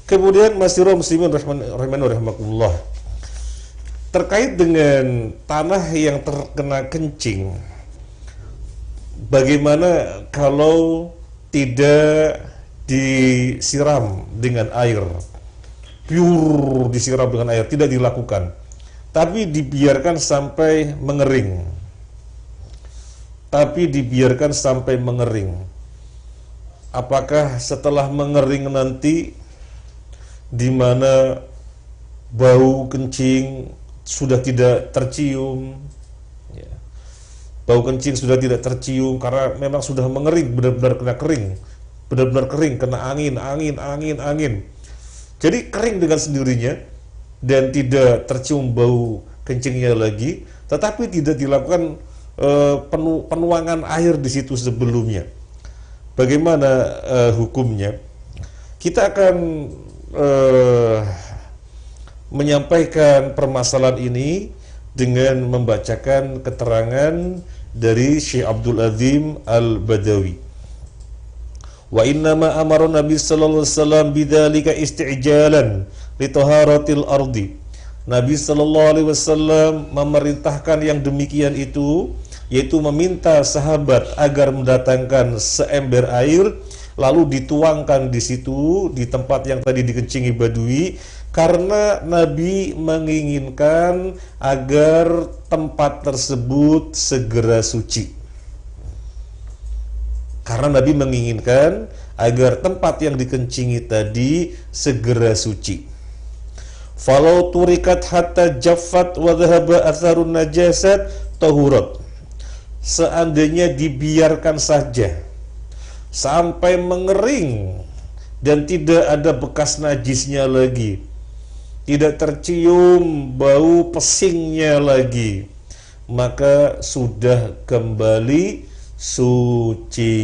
Kemudian masyiral muslimin rahimakumullah, terkait dengan tanah yang terkena kencing, bagaimana kalau tidak disiram dengan air, pure disiram dengan air, tidak dilakukan, tapi dibiarkan sampai mengering. Apakah setelah mengering nanti, di mana bau kencing sudah tidak tercium, ya. Bau kencing sudah tidak tercium karena memang sudah mengering, benar-benar kering, kena angin. Jadi kering dengan sendirinya dan tidak tercium bau kencingnya lagi, tetapi tidak dilakukan penuangan air di situ sebelumnya. Bagaimana hukumnya? Kita akan menyampaikan permasalahan ini dengan membacakan keterangan dari Syekh Abdul Azim Al-Badawi. Wa innama amara Nabi sallallahu alaihi wasallam bidzalika isti'jalan li taharatil ardi. Nabi sallallahu alaihi wasallam memerintahkan yang demikian itu, yaitu meminta sahabat agar mendatangkan seember air lalu dituangkan di situ, di tempat yang tadi dikencingi Badui, karena Nabi menginginkan agar tempat tersebut segera suci. Karena Nabi menginginkan agar tempat yang dikencingi tadi segera suci. Falau turikat hatta jaffat wa dhahaba atharun najasat tahurat. Seandainya dibiarkan saja sampai mengering dan tidak ada bekas najisnya lagi, tidak tercium bau pesingnya lagi, maka sudah kembali suci.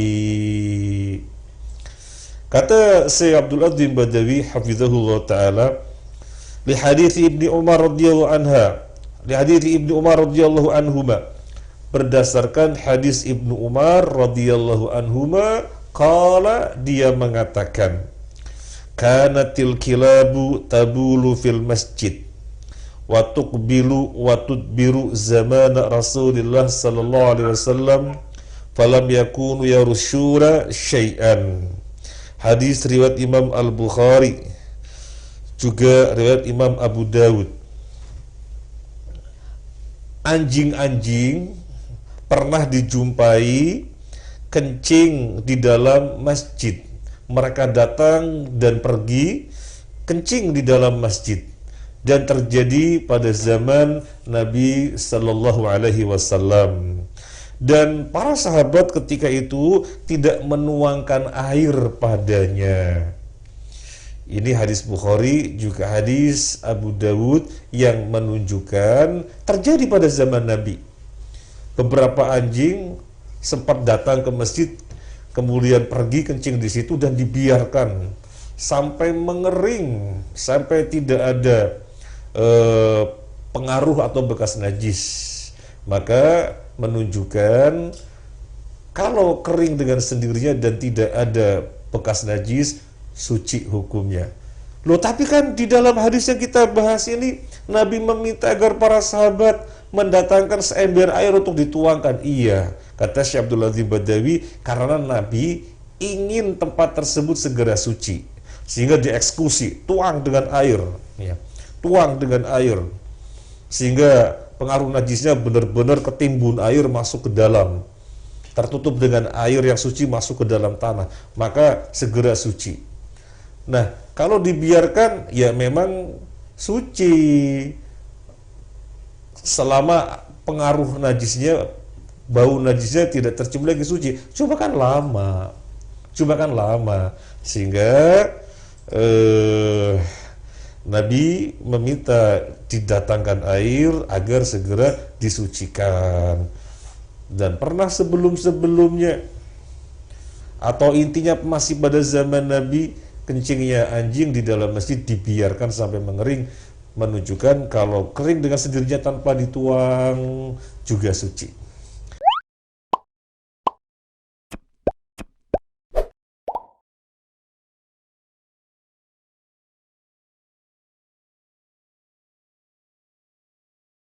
Kata Syekh Abdul Azim Badawi hafizahullah taala, li hadits Ibnu Umar radhiyallahu anhuma, berdasarkan hadis Ibnu Umar radhiyallahu anhuma, qala, dia mengatakan, kanatil kilabu tabulu fil masjid wa tuqbilu wa tudbiru zamana Rasulillah sallallahu alaihi wasallam falam yakunu yarushura syai'an. Hadis riwayat Imam Al-Bukhari, juga riwayat Imam Abu Dawud. Anjing-anjing pernah dijumpai kencing di dalam masjid. Mereka datang dan pergi kencing di dalam masjid, dan terjadi pada zaman Nabi Sallallahu Alaihi Wasallam. Dan para sahabat ketika itu tidak menuangkan air padanya. Ini hadis Bukhari, juga hadis Abu Dawud, yang menunjukkan terjadi pada zaman Nabi. Beberapa anjing sempat datang ke masjid, kemudian pergi kencing di situ dan dibiarkan sampai mengering, sampai tidak ada pengaruh atau bekas najis. Maka menunjukkan kalau kering dengan sendirinya dan tidak ada bekas najis, suci hukumnya. Loh, tapi kan di dalam hadis yang kita bahas ini, Nabi meminta agar para sahabat mendatangkan seember air untuk dituangkan. Iya, kata Syekh Abdul Azim Badawi, karena Nabi ingin tempat tersebut segera suci, sehingga dieksekusi, tuang dengan air, ya, tuang dengan air, sehingga pengaruh najisnya benar-benar ketimbun air masuk ke dalam, tertutup dengan air yang suci masuk ke dalam tanah, maka segera suci. Nah, kalau dibiarkan, ya memang suci selama pengaruh najisnya, bau najisnya tidak tercium lagi, suci. Cuma kan lama, sehingga Nabi meminta didatangkan air agar segera disucikan. Dan pernah sebelum-sebelumnya, atau intinya masih pada zaman Nabi, kencingnya anjing di dalam masjid dibiarkan sampai mengering, menunjukkan kalau kering dengan sendirinya tanpa dituang juga suci.